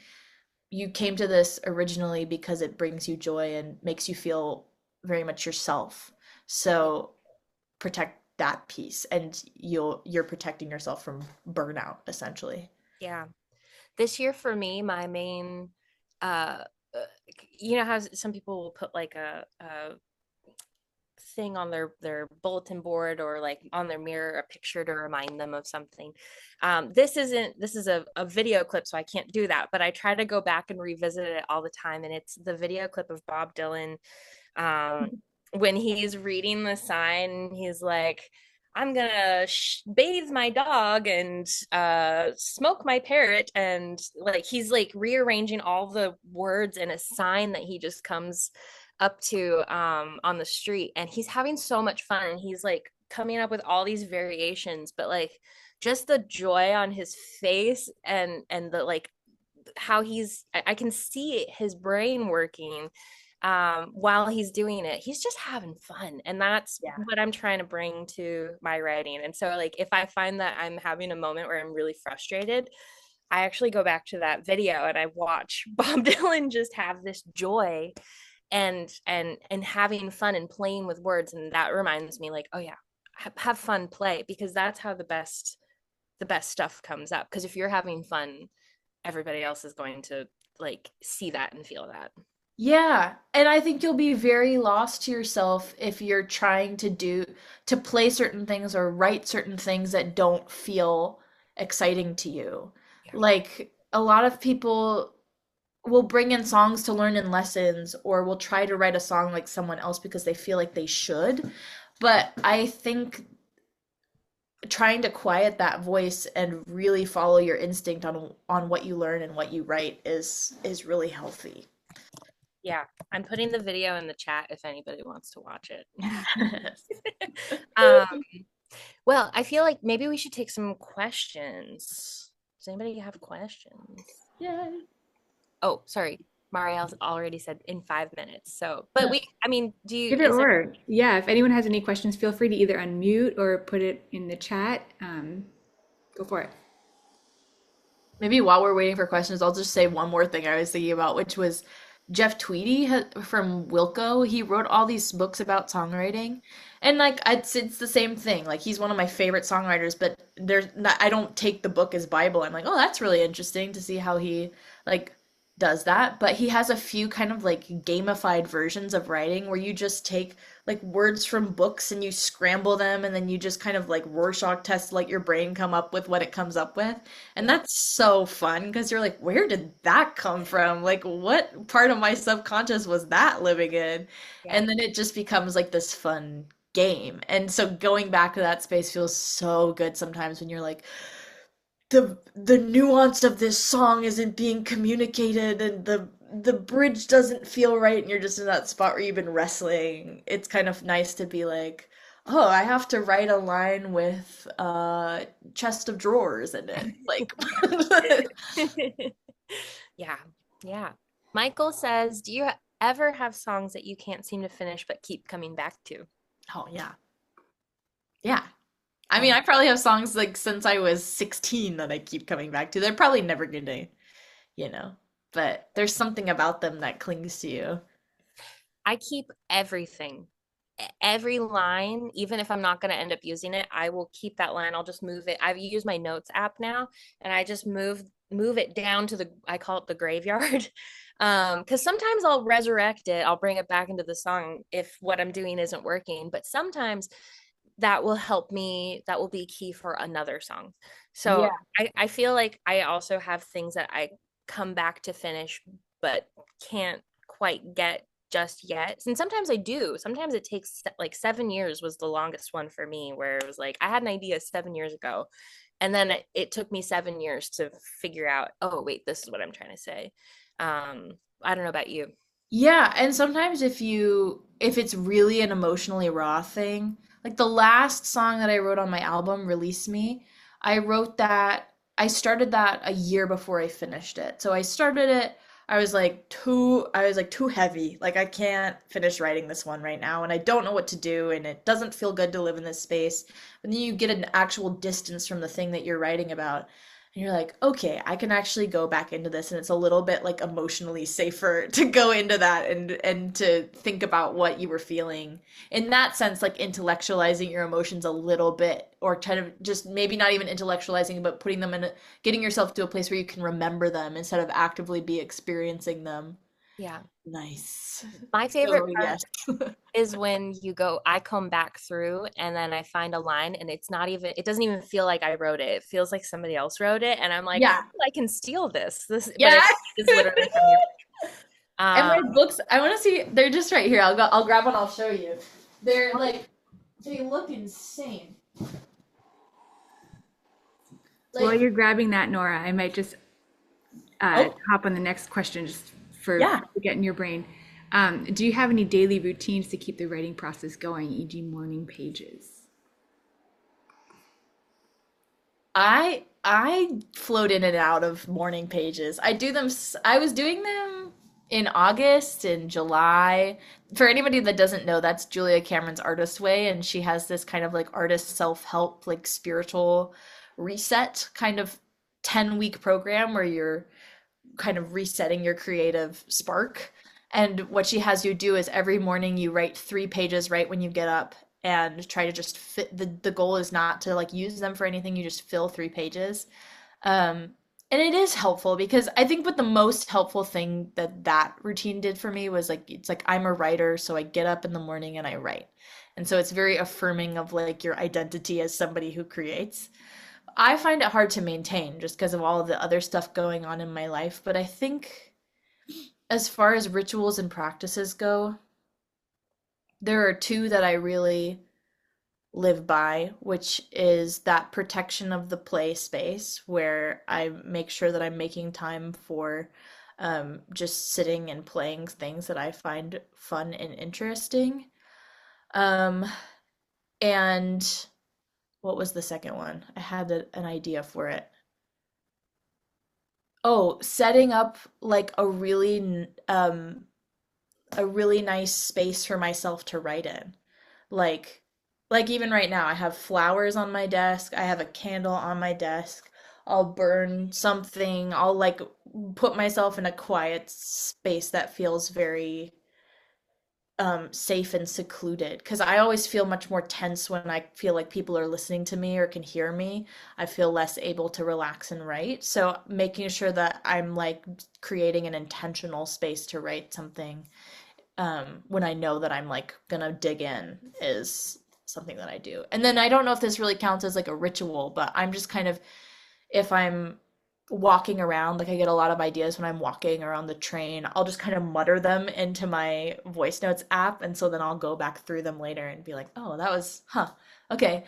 you came to this originally because it brings you joy and makes you feel very much yourself. So protect that piece and you're protecting yourself from burnout essentially. Yeah. This year for me, my main, uh, uh, you know how some people will put like a thing on their bulletin board or like on their mirror, a picture to remind them of something. This is a video clip, so I can't do that, but I try to go back and revisit it all the time. And it's the video clip of Bob Dylan, um, when he's reading the sign, he's like, I'm gonna bathe my dog and smoke my parrot, and like he's like rearranging all the words in a sign that he just comes up to on the street, and he's having so much fun, and he's like coming up with all these variations, but like just the joy on his face, and the like how I can see his brain working while he's doing it. He's just having fun, and that's Yeah. what I'm trying to bring to my writing. And so like if I find that I'm having a moment where I'm really frustrated, I actually go back to that video and I watch Bob Dylan just have this joy and having fun and playing with words, and that reminds me like, oh yeah, have fun, play, because that's how the best stuff comes up, because if you're having fun, everybody else is going to like see that and feel that. Yeah, and I think you'll be very lost to yourself if you're trying to play certain things or write certain things that don't feel exciting to you. Yeah. Like a lot of people will bring in songs to learn in lessons or will try to write a song like someone else because they feel like they should. But I think trying to quiet that voice and really follow your instinct on what you learn and what you write is really healthy. Yeah, I'm putting the video in the chat if anybody wants to watch it. um, well, I feel like maybe we should take some questions. Does anybody have questions? Yay. Oh, sorry. Marielle's already said in 5 minutes. So, but I mean, Either is there, or. Yeah, if anyone has any questions, feel free to either unmute or put it in the chat. Go for it. Maybe while we're waiting for questions, I'll just say one more thing I was thinking about, which was Jeff Tweedy from Wilco. He wrote all these books about songwriting, and like it's the same thing. Like he's one of my favorite songwriters, but there's not, I don't take the book as Bible. I'm like, oh, that's really interesting to see how he like does that. But he has a few kind of like gamified versions of writing where you just take like words from books and you scramble them and then you just kind of like Rorschach test like your brain come up with what it comes up with. And yeah, that's so fun because you're like, where did that come from? Like, what part of my subconscious was that living in? yeah, And then it just becomes like this fun game. And so going back to that space feels so good sometimes when you're like, the nuance of this song isn't being communicated and the bridge doesn't feel right and you're just in that spot where you've been wrestling. It's kind of nice to be like, oh, I have to write a line with chest of drawers in it. Like yeah, yeah. Michael says, do you ever have songs that you can't seem to finish but keep coming back to? oh yeah. Yeah. I mean, Oh, I probably have songs like since I was 16 that I keep coming back to. They're probably never gonna, you know, but there's something about them that clings to you. I keep everything. Every line, even if I'm not going to end up using it, I will keep that line. I'll just move it. I've used my notes app now, and I just move it down to the, I call it the graveyard. Because sometimes I'll resurrect it, I'll bring it back into the song if what I'm doing isn't working, but sometimes that will help me, that will be key for another song. So Yeah. I feel like I also have things that I come back to finish but can't quite get just yet. And sometimes I do. Sometimes it takes like 7 years was the longest one for me, where it was like I had an idea 7 years ago, and then it took me 7 years to figure out, oh wait, this is what I'm trying to say. I don't know about you. Yeah, and sometimes if it's really an emotionally raw thing, like the last song that I wrote on my album, Release Me, I started that a year before I finished it. So I started it, I was like too heavy. Like I can't finish writing this one right now and I don't know what to do and it doesn't feel good to live in this space. But then you get an actual distance from the thing that you're writing about and you're like, okay, I can actually go back into this and it's a little bit like emotionally safer to go into that and to think about what you were feeling. In that sense, like intellectualizing your emotions a little bit or kind of just maybe not even intellectualizing but putting them in getting yourself to a place where you can remember them instead of actively be experiencing them. Yeah. Nice. My favorite So part yes. is when I come back through and then I find a line and it doesn't even feel like I wrote it. It feels like somebody else wrote it. And I'm like, Yeah. oh, I can steal but Yeah. it is literally from you. And my Um, books, I want to see, they're just right here. I'll grab one, I'll show you. They're like, they look insane. While Like, you're grabbing that, Nora, I might just oh, hop on the next question just for yeah. to get in your brain. Do you have any daily routines to keep the writing process going, e.g., morning pages? I float in and out of morning pages. I was doing them in August and July. For anybody that doesn't know, that's Julia Cameron's Artist Way, and she has this kind of like artist self-help, like spiritual reset kind of 10-week program where you're kind of resetting your creative spark. And what she has you do is every morning you write 3 pages right when you get up and try to just fit the goal is not to like use them for anything, you just fill 3 pages. Um, and it is helpful because I think what the most helpful thing that routine did for me was like it's like I'm a writer, so I get up in the morning and I write. And so it's very affirming of like your identity as somebody who creates. I find it hard to maintain just because of all of the other stuff going on in my life, but I think as far as rituals and practices go, there are two that I really live by, which is that protection of the play space where I make sure that I'm making time for just sitting and playing things that I find fun and interesting. Um, and what was the second one? I had an idea for it. Oh, setting up like a really nice space for myself to write in. Like like even right now I have flowers on my desk, I have a candle on my desk. I'll burn something. I'll like put myself in a quiet space that feels very safe and secluded because I always feel much more tense when I feel like people are listening to me or can hear me. I feel less able to relax and write. So making sure that I'm like creating an intentional space to write something when I know that I'm like gonna dig in is something that I do. And then I don't know if this really counts as like a ritual, but I'm just kind of if I'm walking around, like I get a lot of ideas when I'm walking around the train, I'll just kind of mutter them into my voice notes app. And so then I'll go back through them later and be like, oh, that was, huh, okay.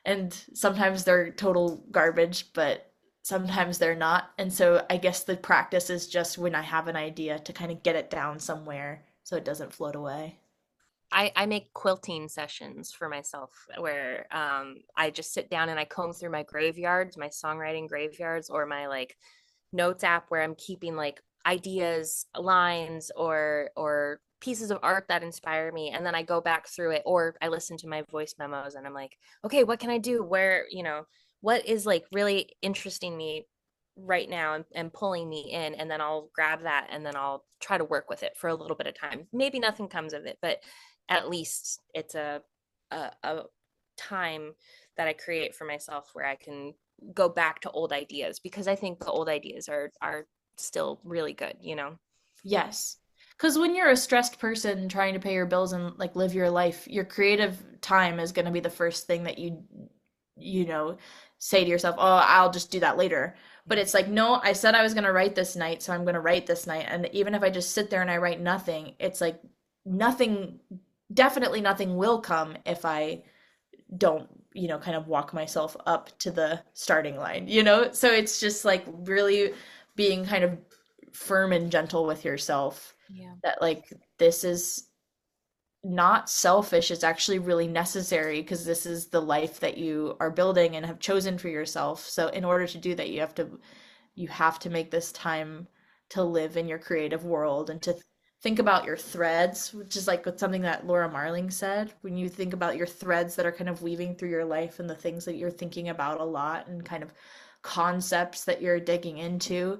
And sometimes they're total garbage, but sometimes they're not. And so I guess the practice is just when I have an idea to kind of get it down somewhere so it doesn't float away. I make quilting sessions for myself where I just sit down and I comb through my graveyards, my songwriting graveyards, or my like notes app where I'm keeping like ideas, lines, or pieces of art that inspire me, and then I go back through it, or I listen to my voice memos, and I'm like, okay, what can I do? What is like really interesting me right now and pulling me in, and then I'll grab that and then I'll try to work with it for a little bit of time. Maybe nothing comes of it, but at least it's a time that I create for myself where I can go back to old ideas because I think the old ideas are still really good. Yes. Because when you're a stressed person trying to pay your bills and like live your life, your creative time is going to be the first thing that you know, say to yourself, oh, I'll just do that later. But it's like, no, I said I was going to write this night, so I'm going to write this night. And even if I just sit there and I write nothing, it's like nothing, definitely nothing will come if I don't, kind of walk myself up to the starting line. So it's just like really being kind of firm and gentle with yourself Yeah. that like this is not selfish, it's actually really necessary because this is the life that you are building and have chosen for yourself. So in order to do that, you have to make this time to live in your creative world and to think about your threads, which is like what something that Laura Marling said. When you think about your threads that are kind of weaving through your life and the things that you're thinking about a lot and kind of concepts that you're digging into.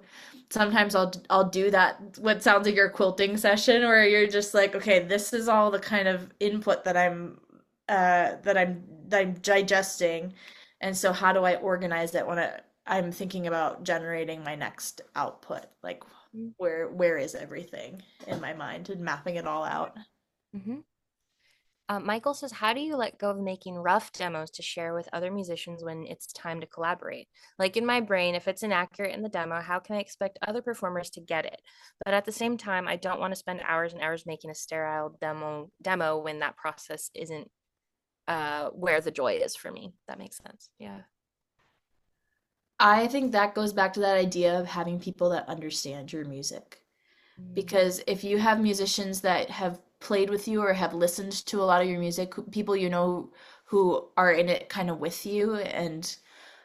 Sometimes I'll do that what sounds like your quilting session where you're just like, okay, this is all the kind of input that I'm digesting. And so how do I organize it when I'm thinking about generating my next output? Like where is everything in my mind and mapping it all out? Mm-hmm. Michael says, how do you let go of making rough demos to share with other musicians when it's time to collaborate? Like in my brain, if it's inaccurate in the demo, how can I expect other performers to get it? But at the same time, I don't want to spend hours and hours making a sterile demo when that process isn't where the joy is for me. That makes sense. Yeah. I think that goes back to that idea of having people that understand your music. Mm, Because if you have musicians that have played with you or have listened to a lot of your music, people you know who are in it kind of with you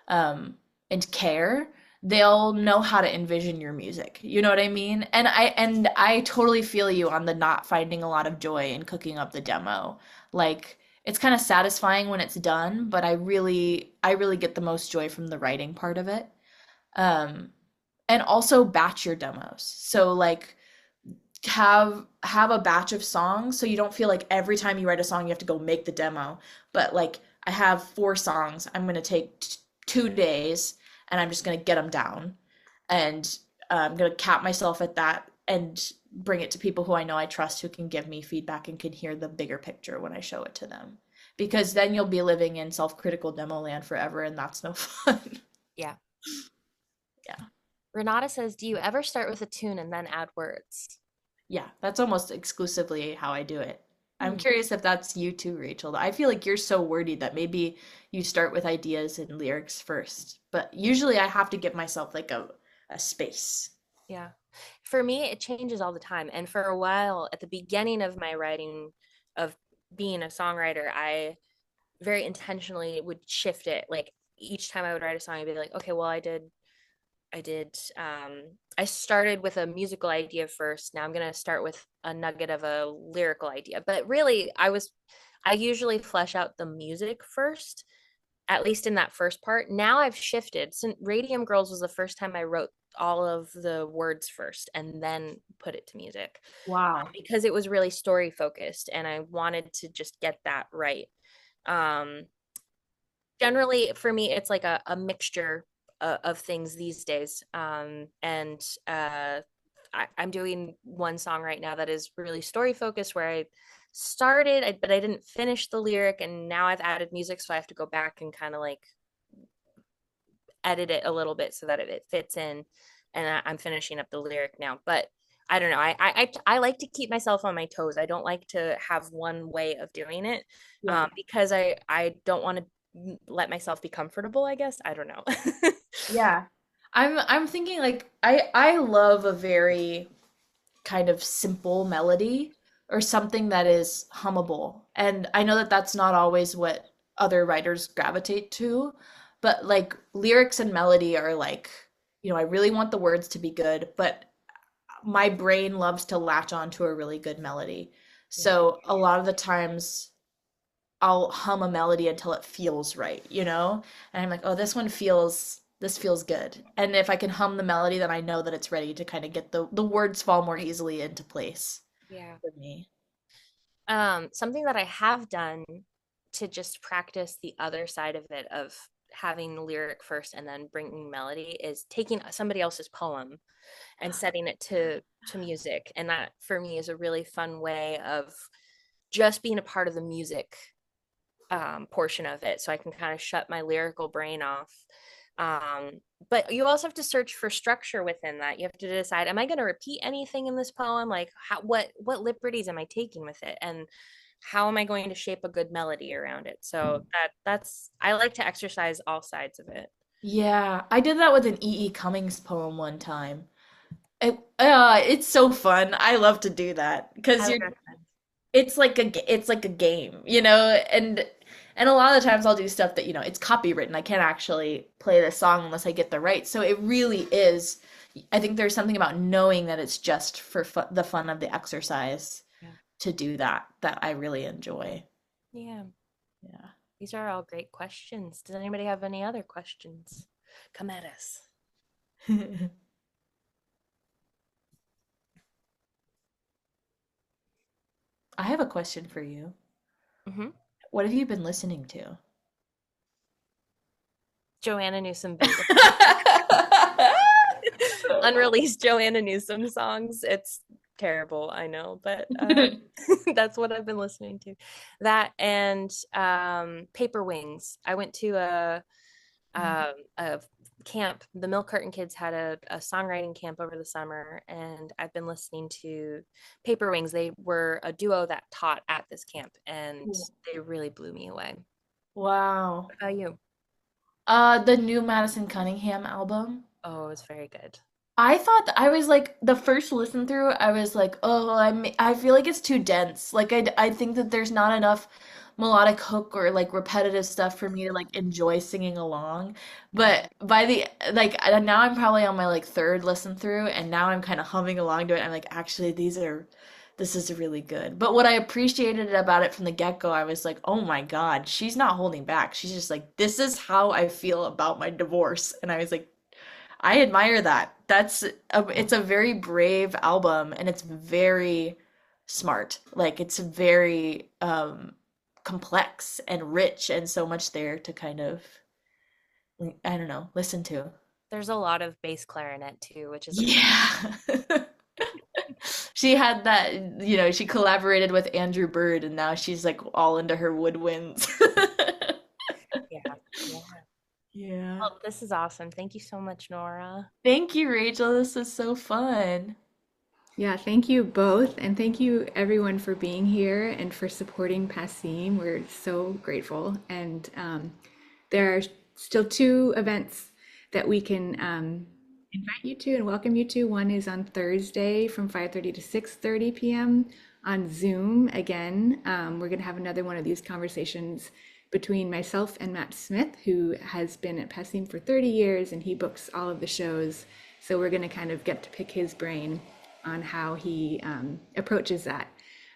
um and care, they'll know how to envision your music. You know what I mean? And I totally feel you on the not finding a lot of joy in cooking up the demo. Like it's kind of satisfying when it's done, but I really get the most joy from the writing part of it. Um and also batch your demos. So like have a batch of songs so you don't feel like every time you write a song you have to go make the demo, but like I have 4 songs, I'm going to take 2 days and I'm just going to get them down, and I'm going to cap myself at that and bring it to people who I know I trust who can give me feedback and can hear the bigger picture when I show it to them, because then you'll be living in self-critical demo land forever and that's no fun. yeah. Yeah. Renata says, do you ever start with a tune and then add words? Yeah, that's almost exclusively how I do it. I'm Hmm. curious if that's you too, Rachel. I feel like you're so wordy that maybe you start with ideas and lyrics first. But usually I have to give myself like a space. Yeah. For me, it changes all the time. And for a while, at the beginning of my writing, of being a songwriter, I very intentionally would shift it. Like each time I would write a song, I'd be like, okay, well, I started with a musical idea first. Now I'm going to start with a nugget of a lyrical idea. But really, I usually flesh out the music first, at least in that first part. Now I've shifted. Since Radium Girls was the first time I wrote all of the words first and then put it to music, Wow. because it was really story focused and I wanted to just get that right. Um, Generally, for me, it's like a mixture of things these days. And I'm doing one song right now that is really story focused where I started, but I didn't finish the lyric, and now I've added music, so I have to go back and kind of like edit it a little bit so that it fits in, and I'm finishing up the lyric now. But I don't know. I like to keep myself on my toes. I don't like to have one way of doing it, Yeah. because I don't want to let myself be comfortable, I guess. I don't know. Yeah. I'm thinking like I love a very kind of simple melody or something that is hummable. And I know that that's not always what other writers gravitate to, but like lyrics and melody are like, I really want the words to be good, but my brain loves to latch onto a really good melody. Yeah. So a lot of the times I'll hum a melody until it feels right, you know? And I'm like, oh, this feels good. And if I can hum the melody, then I know that it's ready to kind of get the words fall more easily into place Yeah. for me. Something that I have done to just practice the other side of it, of having the lyric first and then bringing melody, is taking somebody else's poem and setting it to music. And that for me is a really fun way of just being a part of the music portion of it, so I can kind of shut my lyrical brain off. Um, but you also have to search for structure within that. You have to decide, am I going to repeat anything in this poem? Like, what liberties am I taking with it, and how am I going to shape a good melody around it? So that's I like to exercise all sides of it. Yeah, I did that with an E. E. Cummings poem one time. It's so fun. I love to do that I because would you're recommend. it's like a game, and a lot of the times I'll do stuff that, it's copywritten. I can't actually play the song unless I get the rights. So it really is, I think there's something about knowing that it's just for the fun of the exercise Yeah. to do that that I really enjoy. Yeah. Yeah. These are all great questions. Does anybody have any other questions? Come at us. I have a question for you. Hmm. What have you been listening to? Joanna Newsom Baker. Unreleased Joanna Newsom songs. It's terrible, I know, but that's what I've been listening to. That and Paper Wings. I went to a camp. The Milk Carton Kids had a songwriting camp over the summer, and I've been listening to Paper Wings. They were a duo that taught at this camp, and they really blew me away. Wow. What about you? The new Madison Cunningham album. Oh, it was very good. I thought I was like the first listen through, I was like, oh, I feel like it's too dense. Like I think that there's not enough melodic hook or like repetitive stuff for me to like enjoy singing along. But by the like now I'm probably on my like third listen through, and now I'm kind of humming along to it. I'm like, actually, this is really good. But what I appreciated about it from the get-go, I was like, oh my God, she's not holding back. She's just like, this is how I feel about my divorce. And I was like, I admire that. It's a very brave album, and it's very smart. Like it's very complex and rich, and so much there to kind of, I don't know, listen to. There's a lot of bass clarinet too, which is Yeah. She had that, she collaborated with Andrew Bird, and now she's like all into her woodwinds. yeah. Yeah. Yeah. Well, this is awesome. Thank you so much, Nora. Thank you, Rachel. This was so fun. Yeah, thank you both. And thank you everyone for being here and for supporting Passim. We're so grateful. And there are still two events that we can invite you to and welcome you to. One is on Thursday from 5:30 to 6:30 p.m. on Zoom. Again, we're going to have another one of these conversations between myself and Matt Smith, who has been at Passim for 30 years and he books all of the shows. So we're going to kind of get to pick his brain on how he approaches that.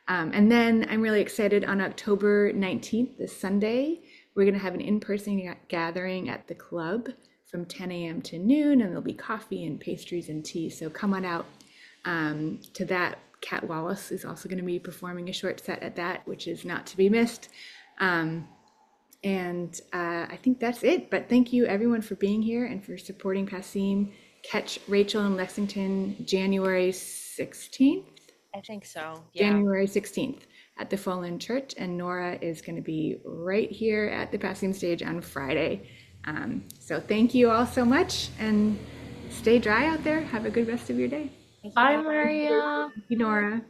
And then I'm really excited on October 19th, this Sunday, we're going to have an in-person gathering at the club from 10 a.m. to noon, and there'll be coffee and pastries and tea. So come on out to that. Kat Wallace is also going to be performing a short set at that, which is not to be missed. And I think that's it. But thank you everyone for being here and for supporting Passim. Catch Rachel in Lexington January 16th. I think so. Yeah. January 16th at the Fallen Church, and Nora is going to be right here at the Passim stage on Friday. So thank you all so much, and stay dry out there. Have a good rest of your day. Thank you, Bye, Nora. Maria. Thank you, Nora.